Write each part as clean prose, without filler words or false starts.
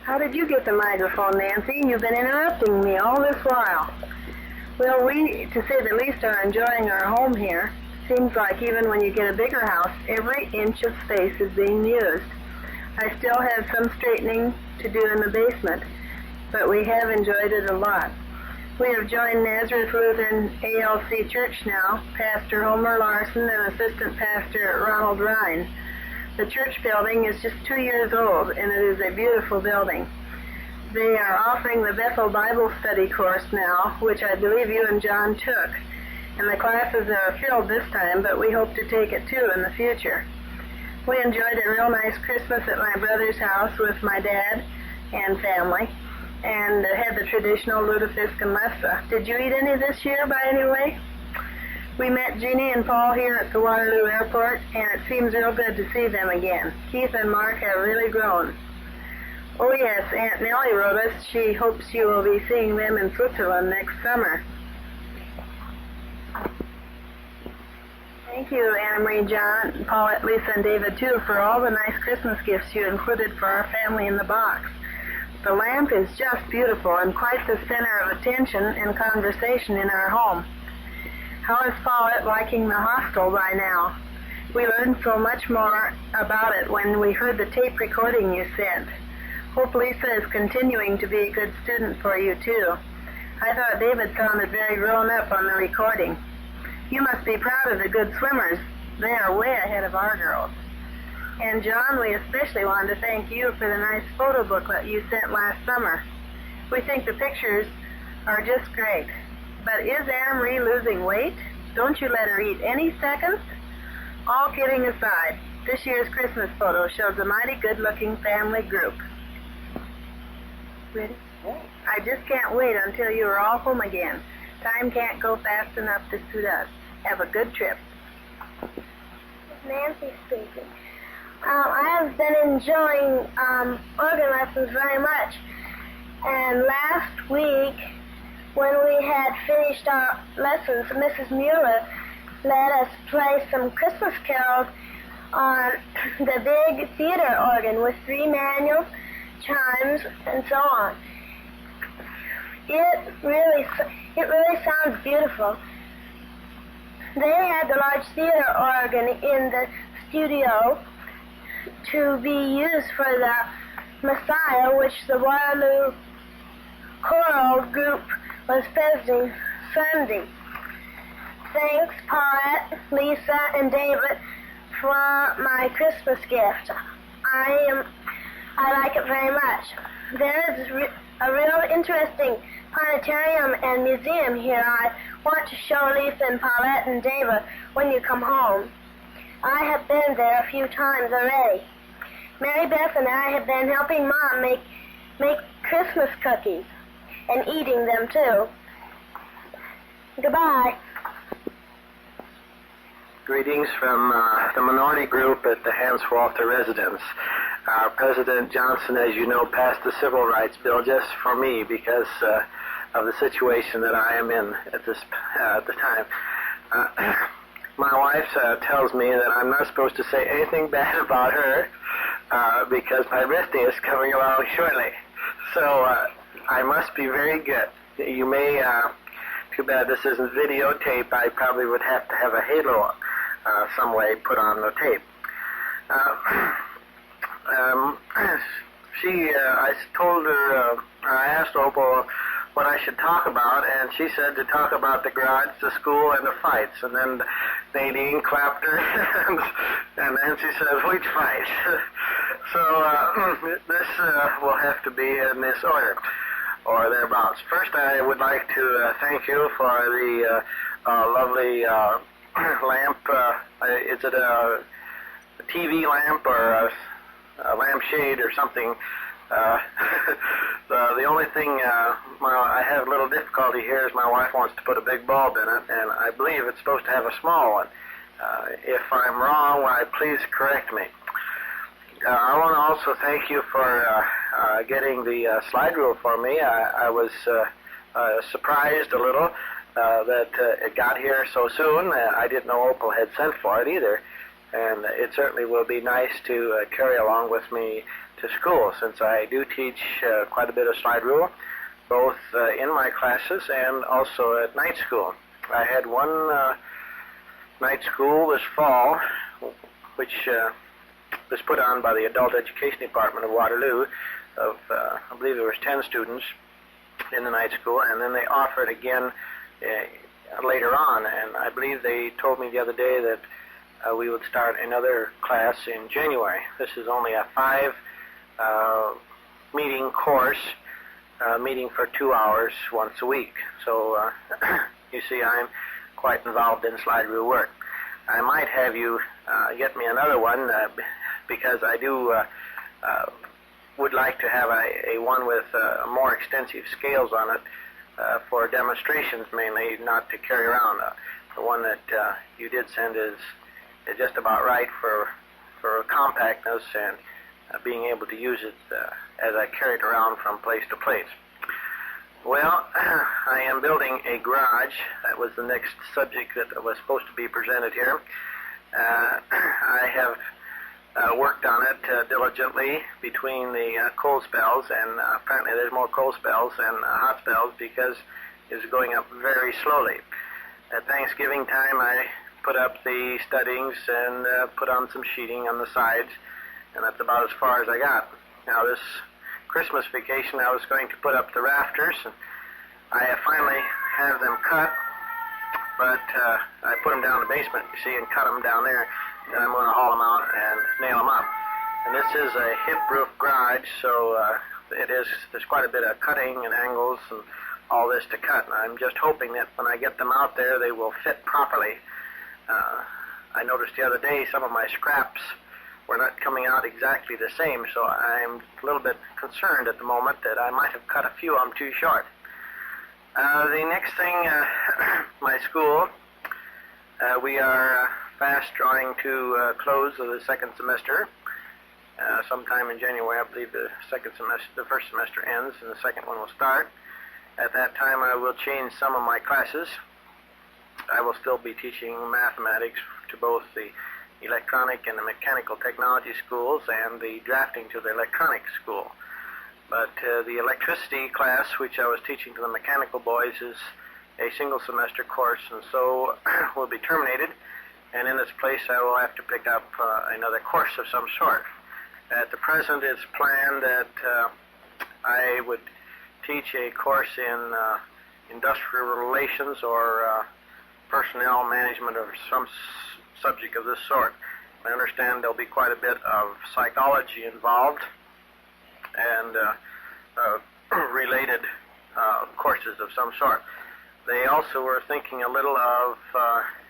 How did you get the microphone, Nancy? You've been interrupting me all this while. Well, we, to say the least, are enjoying our home here. Seems like even when you get a bigger house, every inch of space is being used. I still have some straightening to do in the basement, but we have enjoyed it a lot. We have joined Nazareth Lutheran ALC Church now, Pastor Homer Larson and Assistant Pastor Ronald Rhine. The church building is just 2 years old, and it is a beautiful building. They are offering the Bethel Bible Study course now, which I believe you and John took. And the classes are filled this time, but we hope to take it too in the future. We enjoyed a real nice Christmas at my brother's house with my dad and family, and had the traditional lutefisk and lefse. Did you eat any this year by any way? We met Jeannie and Paul here at the Waterloo Airport, and it seems real good to see them again. Keith and Mark have really grown. Oh yes, Aunt Nellie wrote us. She hopes you will be seeing them in Switzerland next summer. Thank you, Anna Marie, John, Paulette, Lisa, and David, too, for all the nice Christmas gifts you included for our family in the box. The lamp is just beautiful and quite the center of attention and conversation in our home. How is Paulette liking the hostel by now? We learned so much more about it when we heard the tape recording you sent. Hope Lisa is continuing to be a good student for you, too. I thought David sounded very grown up on the recording. You must be proud of the good swimmers. They are way ahead of our girls. And John, we especially wanted to thank you for the nice photo booklet you sent last summer. We think the pictures are just great. But is Anna Marie losing weight? Don't you let her eat any seconds? All kidding aside, this year's Christmas photo shows a mighty good-looking family group. Ready? I just can't wait until you are all home again. Time can't go fast enough to suit us. Have a good trip. Nancy speaking. I have been enjoying organ lessons very much. And last week, when we had finished our lessons, Mrs. Mueller let us play some Christmas carols on the big theater organ with 3 manuals, chimes, and so on. It really sounds beautiful. They had the large theater organ in the studio to be used for the Messiah, which the Waterloo choral group was visiting Sunday. Thanks, Paulette, Lisa, and David for my Christmas gift. I like it very much. There is a real interesting planetarium and museum here. I want to show Lisa and Paulette and David when you come home. I have been there a few times already. Mary Beth and I have been helping Mom make Christmas cookies and eating them too. Goodbye. Greetings from the minority group at the Hans Walther residence. President Johnson, as you know, passed the civil rights bill just for me because of the situation that I am in at the time. My wife tells me that I'm not supposed to say anything bad about her because my birthday is coming along shortly. So I must be very good. You may, too bad this isn't videotape, I probably would have to have a halo some way put on the tape. I told her, I asked Opal what I should talk about, and she said to talk about the garage, the school, and the fights. And then Nadine clapped her, and then she said, which fight? So this will have to be in this order, or thereabouts. First, I would like to thank you for the lovely lamp. Is it a TV lamp or a lampshade or something? The only thing I have a little difficulty here is my wife wants to put a big bulb in it, and I believe it's supposed to have a small one. If I'm wrong, why, please correct me. I want to also thank you for getting the slide rule for me. I was surprised a little that it got here so soon. I didn't know Opal had sent for it either. And it certainly will be nice to carry along with me to school, since I do teach quite a bit of slide rule, both in my classes and also at night school. I had one night school this fall, which was put on by the Adult Education Department of Waterloo. Of I believe there was 10 students in the night school, and then they offered again later on, and I believe they told me the other day that we would start another class in January. This is only a 5-meeting course, meeting for 2 hours once a week. So you see, I'm quite involved in slide rule work. I might have you get me another one because I do would like to have a one with more extensive scales on it for demonstrations mainly, not to carry around. The one that you did send is just about right for compactness and being able to use it as I carry it around from place to place. Well, I am building a garage. That was the next subject that was supposed to be presented here. I have worked on it diligently between the cold spells, and apparently there's more cold spells than hot spells because it's going up very slowly. At Thanksgiving time, I put up the studdings and put on some sheeting on the sides, and that's about as far as I got. Now this Christmas vacation, I was going to put up the rafters, and I finally have them cut, but I put them down in the basement, you see, and cut them down there, and I'm going to haul them out and nail them up. And this is a hip roof garage, so there's quite a bit of cutting and angles and all this to cut, and I'm just hoping that when I get them out there, they will fit properly. I noticed the other day some of my scraps were not coming out exactly the same, so I'm a little bit concerned at the moment that I might have cut a few of them too short. The next thing, my school, we are fast drawing to close of the second semester. Sometime in January, I believe the first semester ends and the second one will start. At that time, I will change some of my classes. I will still be teaching mathematics to both the electronic and the mechanical technology schools and the drafting to the electronics school. But the electricity class, which I was teaching to the mechanical boys, is a single semester course, and so will be terminated. And in its place, I will have to pick up another course of some sort. At the present, it's planned that I would teach a course in industrial relations or personnel management or some subject of this sort. I understand there'll be quite a bit of psychology involved and related courses of some sort. They also were thinking a little of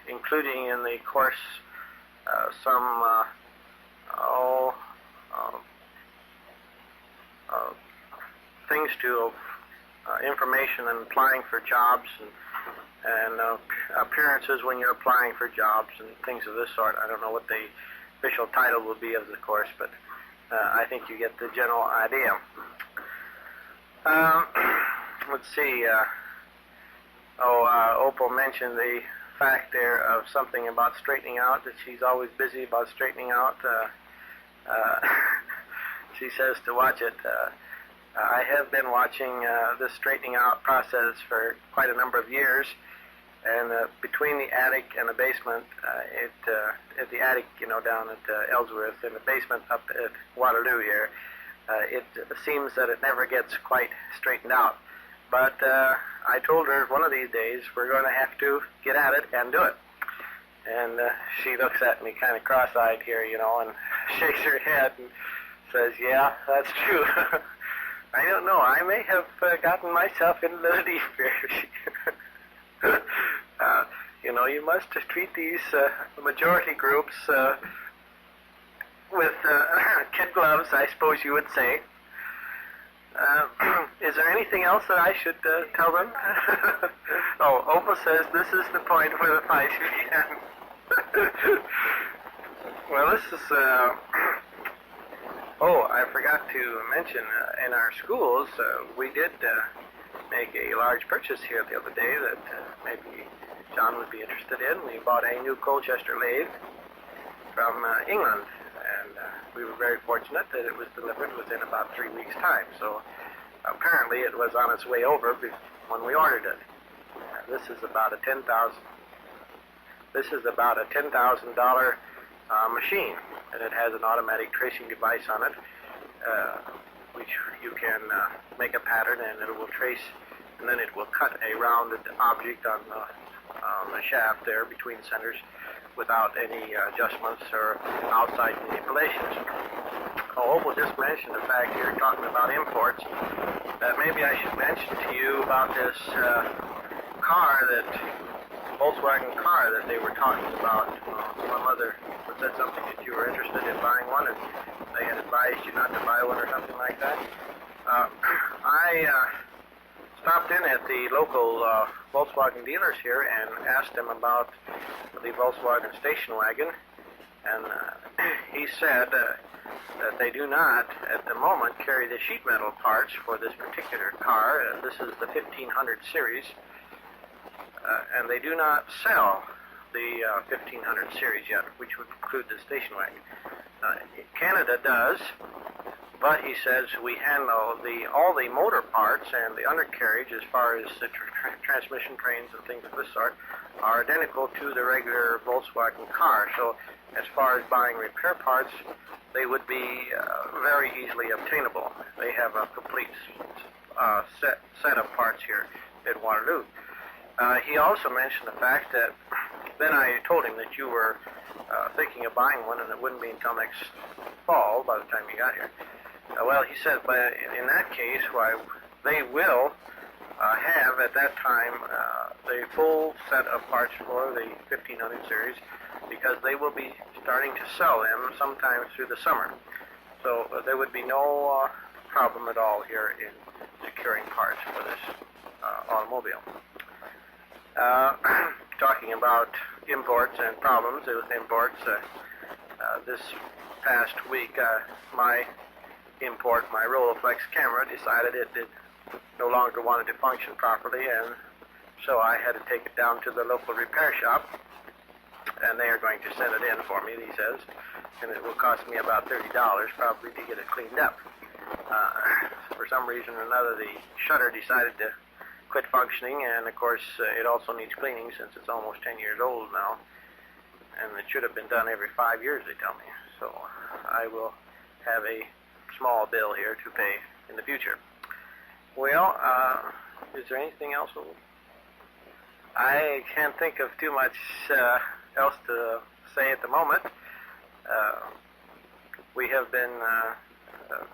including in the course some things to information and applying for jobs and appearances when you're applying for jobs and things of this sort. I don't know what the official title will be of the course, but I think you get the general idea. Let's see. Opal mentioned the fact there of something about straightening out, that she's always busy about straightening out. She says to watch it. I have been watching this straightening out process for quite a number of years, and between the attic and the basement, at the attic, down at Ellsworth, and the basement up at Waterloo here, it seems that it never gets quite straightened out. But I told her one of these days we're going to have to get at it and do it. And she looks at me kind of cross-eyed here, and shakes her head and says, "Yeah, that's true." I don't know. I may have gotten myself into the deep here. You must treat these majority groups with kid gloves, I suppose you would say. Is there anything else that I should tell them? Oh, Opal says this is the point where the fight began. Well, this is... I forgot to mention, in our schools, we did make a large purchase here the other day that maybe John would be interested in. We bought a new Colchester lathe, from England, and we were very fortunate that it was delivered within about 3 weeks' time. So apparently it was on its way over when we ordered it. This is about a $10,000 machine, and it has an automatic tracing device on it, which you can make a pattern, and it will trace, and then it will cut a rounded object on the shaft there between centers without any adjustments or outside manipulations. Oh, Opal just mentioned the fact here, talking about imports, that maybe I should mention to you about this Volkswagen car that they were talking about. My mother said something that you were interested in buying one, and they had advised you not to buy one or something like that. I stopped in at the local Volkswagen dealers here and asked them about the Volkswagen station wagon, and he said that they do not, at the moment, carry the sheet metal parts for this particular car. This is the 1500 series, and they do not sell the 1500 series yet, which would include the station wagon. Canada does, but he says we handle all the motor parts and the undercarriage, as far as the transmission trains and things of this sort, are identical to the regular Volkswagen car. So as far as buying repair parts, they would be very easily obtainable. They have a complete set of parts here in Waterloo. He also mentioned the fact that, then I told him that you were thinking of buying one, and it wouldn't be until next fall by the time you got here. Well, he said, but in that case, why, they will have at that time the full set of parts for the 1500 series, because they will be starting to sell them sometime through the summer. So there would be no problem at all here in securing parts for this automobile. Talking about imports and problems with imports, this past week my import, my Rolleiflex camera, decided it did no longer wanted to function properly, and so I had to take it down to the local repair shop, and they are going to send it in for me, he says, and it will cost me about $30 probably to get it cleaned up. For some reason or another, the shutter decided to quit functioning, and of course it also needs cleaning since it's almost 10 years old now, and it should have been done every 5 years, they tell me. So I will have a small bill here to pay in the future. Well, is there anything else? I can't think of too much else to say at the moment. We have been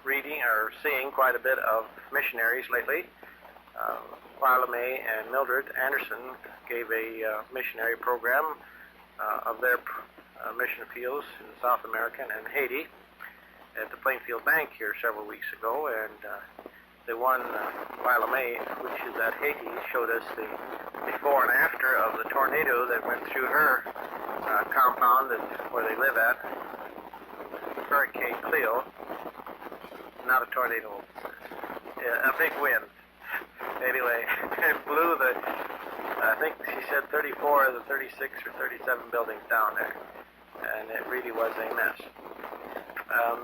reading or seeing quite a bit of missionaries lately. May and Mildred Anderson gave a missionary program of their mission fields in South America and Haiti at the Plainfield Bank here several weeks ago, and the one, May, which is at Haiti, showed us the before and after of the tornado that went through her compound where they live at, Hurricane Cleo. Not a tornado, a big wind. Anyway, it blew I think she said 34 of the 36 or 37 buildings down there, and it really was a mess.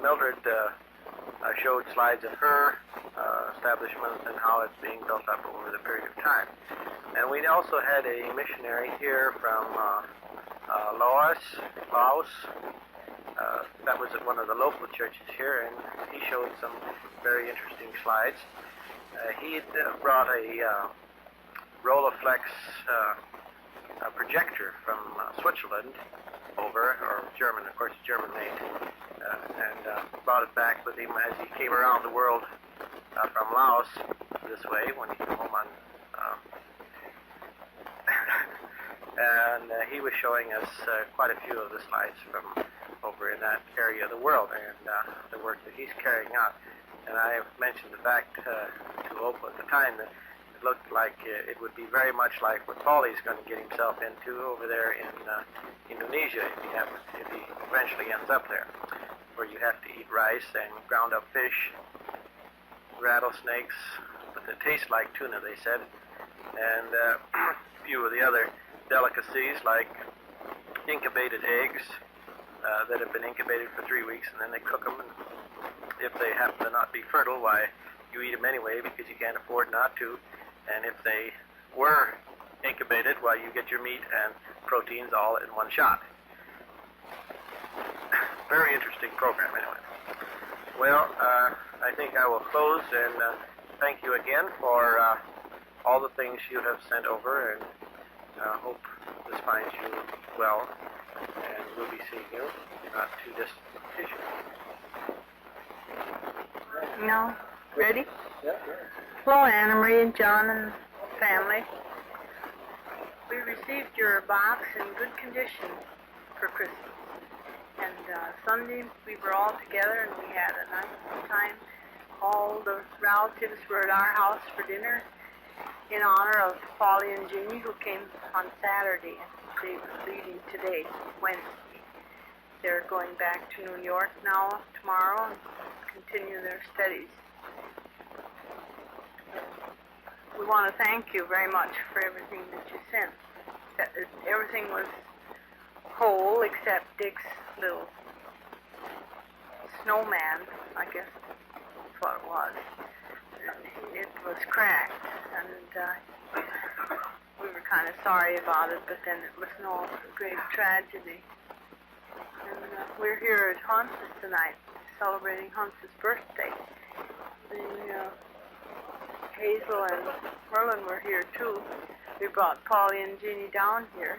Mildred showed slides of her establishment and how it's being built up over the period of time. And we also had a missionary here from Laos. That was at one of the local churches here, and he showed some very interesting slides. He brought a Rolleiflex projector from Switzerland over, or German, of course, German made, and brought it back with him as he came around the world from Laos this way when he came home on. And he was showing us quite a few of the slides from over in that area of the world, and the work that he's carrying out. And I mentioned the fact to Opal at the time that it looked like it would be very much like what Paulie's going to get himself into over there in Indonesia if he eventually ends up there, where you have to eat rice and ground up fish, rattlesnakes, but they taste like tuna, they said, and a few of the other delicacies like incubated eggs, that have been incubated for 3 weeks, and then they cook them, and if they happen to not be fertile, why, you eat them anyway because you can't afford not to, and if they were incubated, well, you get your meat and proteins all in one shot. Very interesting program, anyway. Well, I think I will close, and thank you again for all the things you have sent over, and hope this finds you well, and we'll be seeing you not too distant future. No? Ready? Yeah. Hello, Anna Marie and John and family. We received your box in good condition for Christmas. And Sunday we were all together and we had a nice time. All the relatives were at our house for dinner in honor of Polly and Jeannie, who came on Saturday, and they were leaving today, Wednesday. They're going back to New York now, tomorrow, and continue their studies. We want to thank you very much for everything that you sent. Everything was whole except Dick's little snowman, I guess that's what it was. It was cracked, and we were kind of sorry about it, but then it was no great tragedy. And we're here at Hans's tonight, celebrating Hans's birthday. Hazel and Merlin were here too. We brought Polly and Jeannie down here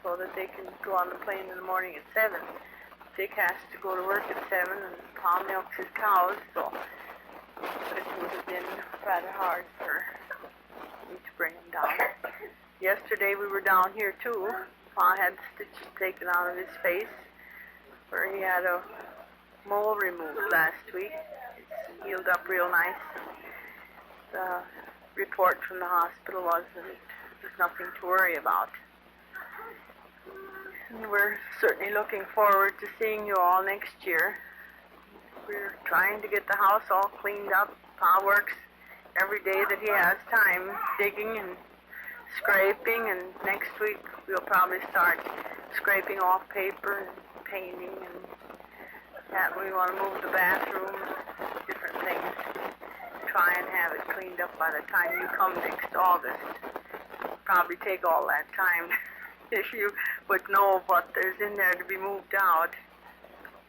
so that they can go on the plane in the morning at 7. Dick has to go to work at 7, and Pa milks his cows, so it would have been rather hard for me to bring him down. Yesterday we were down here too. Pa had stitches taken out of his face where he had a mole removed last week. It's healed up real nice. The report from the hospital was that there's nothing to worry about. And we're certainly looking forward to seeing you all next year. We're trying to get the house all cleaned up. Pa works every day that he has time, digging and scraping, and next week we'll probably start scraping off paper and painting, and that we want to move the bathroom, different things. Try and have it cleaned up by the time you come next August. Probably take all that time if you would know what there's in there to be moved out.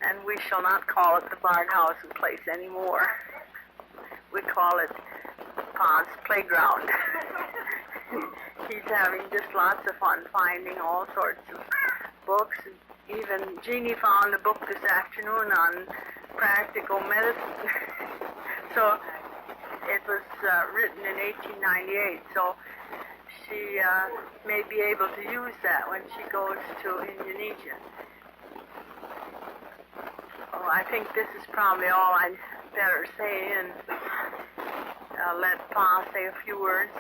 And we shall not call it the Bard House and Place anymore. We call it Pa's Playground. He's having just lots of fun finding all sorts of books. Even Jeannie found a book this afternoon on practical medicine. So it was written in 1898, so she may be able to use that when she goes to Indonesia. Oh, I think this is probably all I'd better say, and let Pa say a few words,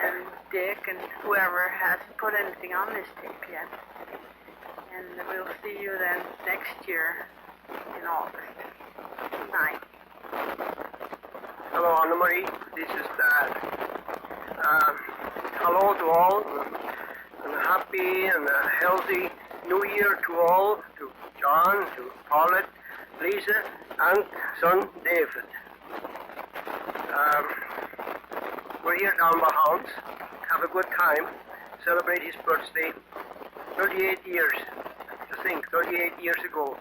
and Dick and whoever hasn't put anything on this tape yet. And we'll see you then next year in August. Good night. Hello, Anna Marie. This is Dad. Hello to all, and a happy and a healthy New Year to all, to John, to Paulette, Lisa, and son David. We're here down by Hans. Have a good time. Celebrate his birthday. 38 years. To think, 38 years ago.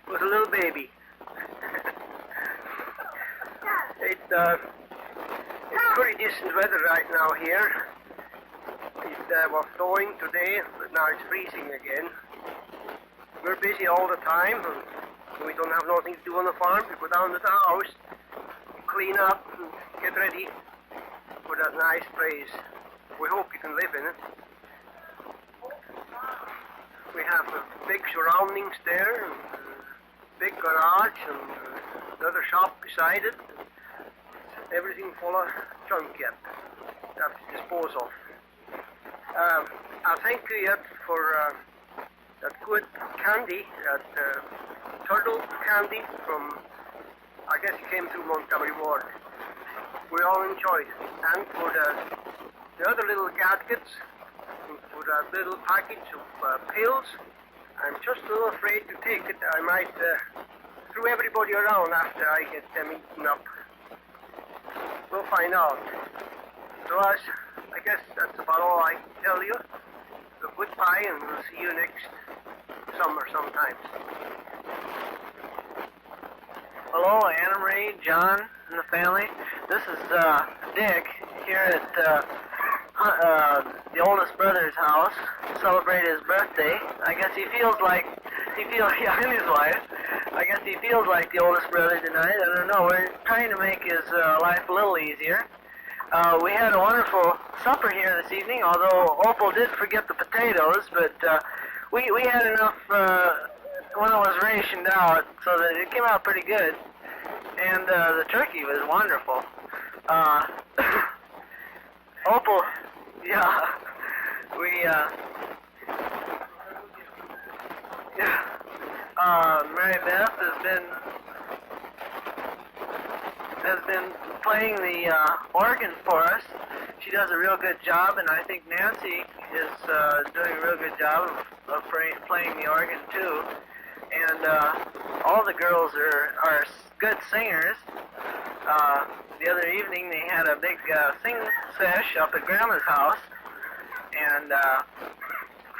He was a little baby. It's pretty decent weather right now here. It was snowing today, but now it's freezing again. We're busy all the time, and we don't have nothing to do on the farm. We go down to the house, clean up, and get ready for that nice place. We hope you can live in it. We have big surroundings there, and big garage, and another shop beside it. Everything full of junk yet. Have to dispose of. I thank you yet for that good candy, that turtle candy from, I guess it came through Montgomery Ward. We all enjoyed it. And for the other little gadgets, and for that little package of pills, I'm just a little afraid to take it. I might throw everybody around after I get them eaten up. We'll find out. So I guess that's about all I can tell you. So goodbye, and we'll see you next summer sometime. Hello, Anna Marie, John, and the family. This is Dick here at the oldest brother's house to celebrate his birthday. I guess he feels, yeah, and his wife. I guess he feels like the oldest brother tonight. I don't know. We're trying to make his life a little easier. We had a wonderful supper here this evening, although Opal did forget the potatoes, but we had enough when it was rationed out, so that it came out pretty good. And the turkey was wonderful. Opal, yeah, Mary Beth has been playing the organ for us. She does a real good job, and I think Nancy is doing a real good job of playing the organ too. And all the girls are good singers. The other evening they had a big sing sesh up at Grandma's house, and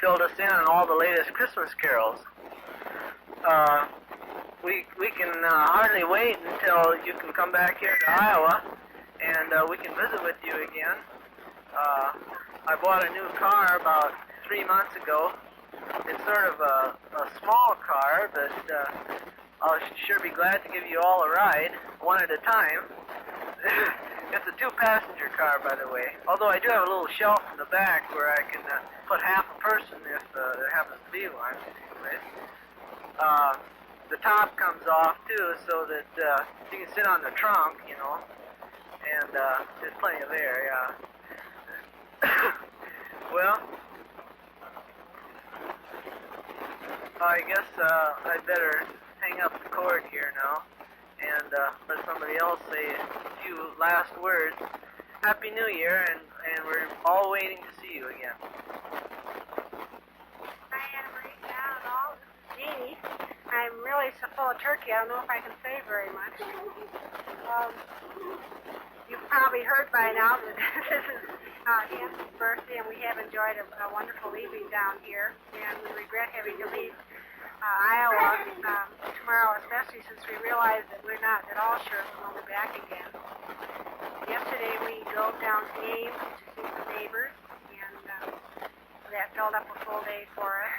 filled us in on all the latest Christmas carols. We can hardly wait until you can come back here to Iowa, and we can visit with you again. I bought a new car about 3 months ago. It's sort of a small car, but I'll sure be glad to give you all a ride, one at a time. It's a 2-passenger car, by the way, although I do have a little shelf in the back where I can put half a person if there happens to be one. Anyway. The top comes off, too, so that you can sit on the trunk, you know, and there's plenty of air, yeah. Well, I guess I'd better hang up the cord here now and let somebody else say a few last words. Happy New Year, and we're all waiting to see you again. Hi, Anna Marie, John, and all. This is Jeannie. I'm really so full of turkey, I don't know if I can say very much. You've probably heard by now that this is Hans's birthday, and we have enjoyed a wonderful evening down here, and we regret having to leave Iowa tomorrow, especially since we realize that we're not at all sure if we'll be back again. Yesterday we drove down to Ames to see some neighbors, and that filled up a full day for us.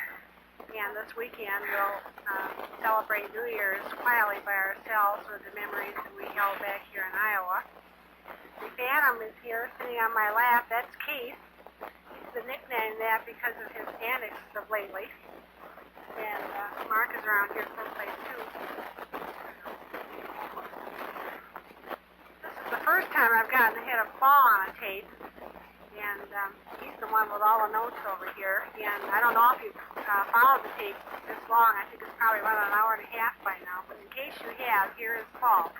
And this weekend we'll celebrate New Year's quietly by ourselves with the memories that we held back here in Iowa. The Phantom is here sitting on my lap. That's Keith. He's been nicknamed that because of his antics of lately. And Mark is around here someplace too. This is the first time I've gotten to hit a fall on a tape. And he's the one with all the notes over here. And I don't know if you've followed the tape this long. I think it's probably about an hour and a half by now. But in case you have, here is Paul.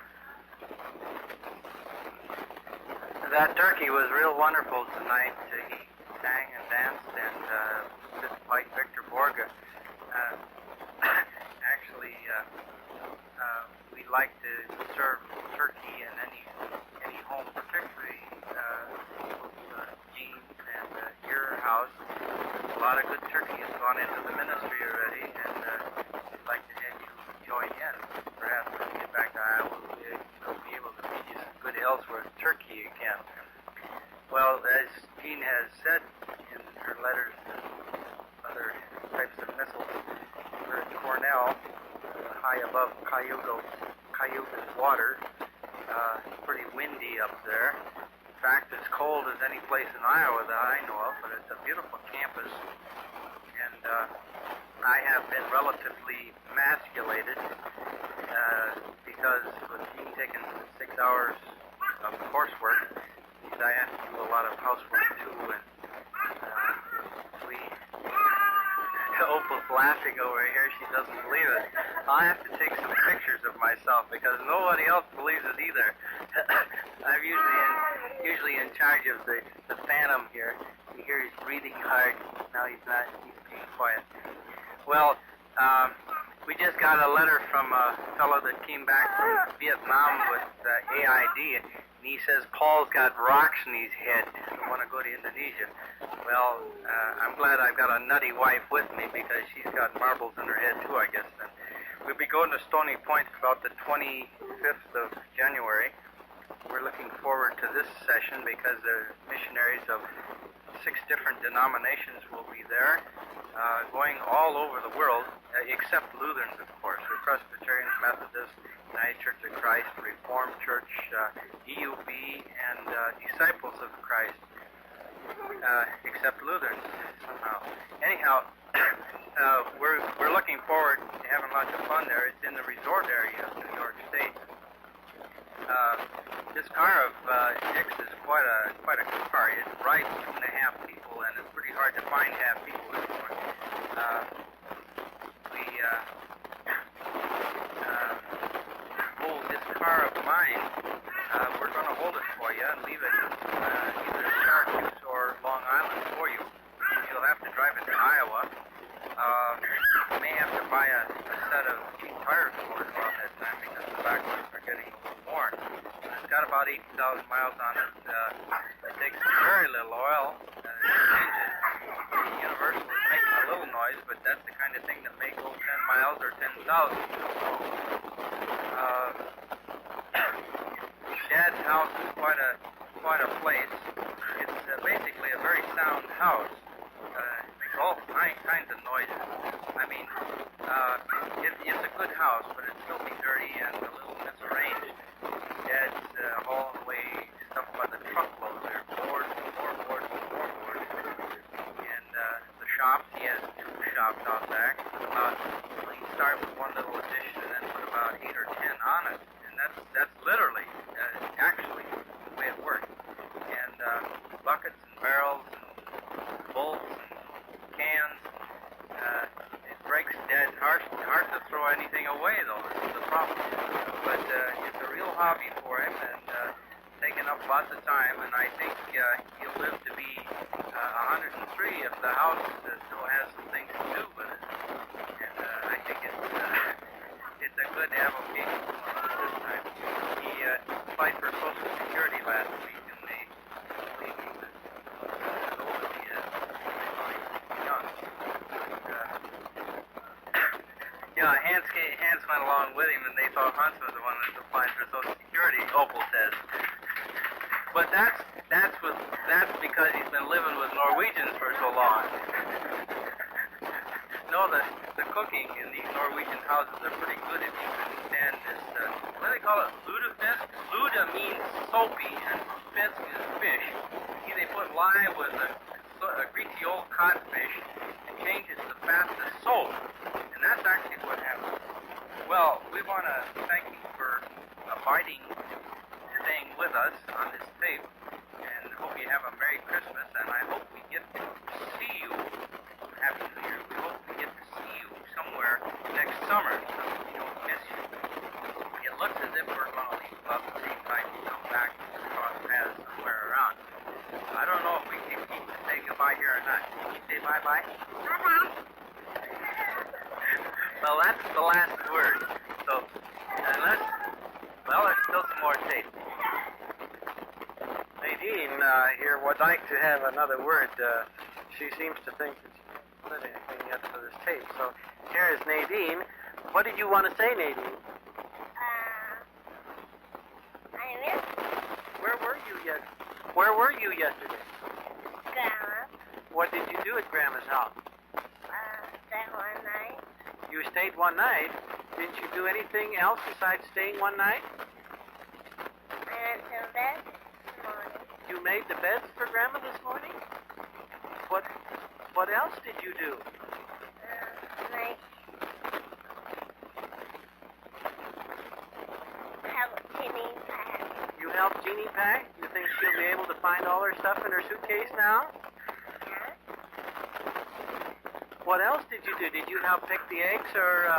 That turkey was real wonderful tonight. He sang and danced, and just like Victor Borga. Actually, we like to serve turkey in any home, particularly Jean's and your house. A lot of good turkey has gone into the ministry already, and we'd like to have you join in. Perhaps when we get back to Iowa, we'll be able to feed you some good Ellsworth turkey again. Well, as Jean has said in her letters and other types of missiles, we're at Cornell, high above Cayuga's water. It's pretty windy up there. In fact, as cold as any place in Iowa that I know of, but it's a beautiful campus. And I have been relatively emasculated because with Jean taking 6 hours of coursework, I have to do a lot of housework too, and Opal's laughing over here. She doesn't believe it. I have to take some pictures of myself because nobody else believes it either. I'm usually in charge of the Phantom here. You hear he's breathing hard. Now he's not. He's being quiet. Well, we just got a letter from a fellow that came back from Vietnam with AID, and he says Paul's got rocks in his head. I want to go to Indonesia. Well, I'm glad I've got a nutty wife with me because she's got marbles in her head too, I guess. And we'll be going to Stony Point about the 25th of January. We're looking forward to this session because the missionaries of 6 different denominations will be there, going all over the world, except Lutherans, of course. We're Presbyterians, Methodists, United Church of Christ, Reformed Church, EUB, and Disciples of Christ, except Lutherans somehow. Anyhow, we're looking forward to having lots of fun there. It's in the resort area of New York State. This car of Dick's is quite a car. It rides 2.5 people, and it's pretty hard to find half people anymore. This car of mine, we're going to hold it for you and leave it either in Syracuse or Long Island for you. You'll have to drive it to Iowa. You may have to buy a set of cheap tires for it around that time because the back ones are getting a little worn. It's got about 80,000 miles on it. It takes very little oil. The Universal is making a little noise, but that's the kind of thing that may go 10 miles or 10,000. Dad's house is quite a place. It's basically a very sound house. All kinds of noises. I mean, it's a good house, but it'd still be dirty and a little misarranged. Dad's hauling away stuff by the truckload. There are boards and more boards and more boards. And the shops, he has 2 shops out back. He start with one little addition and then put about 8 or 10 on it. And that's literally, actually, the way it works. And buckets and barrels and bolts and cans. It breaks Dad's heart to throw anything away, though. This is the problem. But it's a real hobby for him and taking up lots of time. And I think he'll live to be 103 if the house still has some things to do with it. And I think it's a good avocation for him at this time. He applied for Social Security last week, and they believe he was as old as he is. They thought he was young. Hans went along with him, and they thought Hans was the one that was applying for Social Security, Opal says. But that's because he's been living with Norwegians for so long. No, the cooking in these Norwegian houses are pretty good if you can stand this, what do they call it, lutefisk? Luda means soapy, and fisk is fish. See, they put lye with a greasy old codfish and change it to fat to soap. And that's actually what happens. Well, we want to thank you for staying with us on this tape, and hope you have a Merry Christmas, and I hope we get to see you. Happy New Year. We hope we get to see you somewhere next summer so we don't miss you. It looks as if we're going to leave about the same time to come back to cross paths somewhere around. I don't know if we can keep to say goodbye here or not. Can you say bye-bye? Bye-bye. Well, that's the last word. So, let's still some more tape. Nadine here would like to have another word. She seems to think that she hasn't put anything yet for this tape. So here is Nadine. What did you want to say, Nadine? I miss Where were you yesterday? Grandma. What did you do at Grandma's house? That one night. You stayed one night. Didn't you do anything else besides staying one night? I went to bed this morning. You made the beds for Grandma this morning? What else did you do? Like, help Jeannie pack. You helped Jeannie pack? You think she'll be able to find all her stuff in her suitcase now? Yeah. What else did you do? Did you help pick the eggs or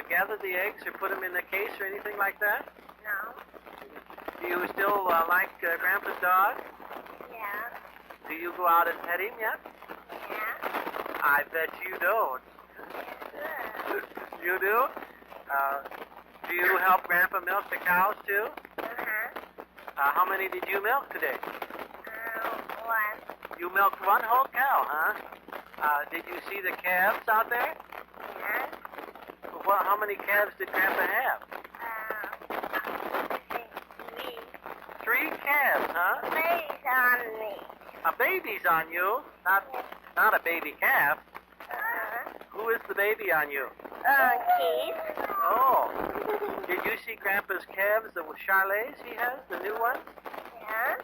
gather the eggs or put them in the case or anything like that? No. Do you still like Grandpa's dog? Yeah. Do you go out and pet him yet? Yeah. I bet you don't. Yeah. You do? Do you help Grandpa milk the cows too? How many did you milk today? One. You milked one whole cow, huh? Did you see the calves out there? Yes. Well, how many calves did Grandpa have? Me. 3 calves, huh? Baby's on me. A baby's on you, not a baby calf. Who is the baby on you? Keith. Oh, did you see Grandpa's calves, the Charlets he has, the new ones? Yeah.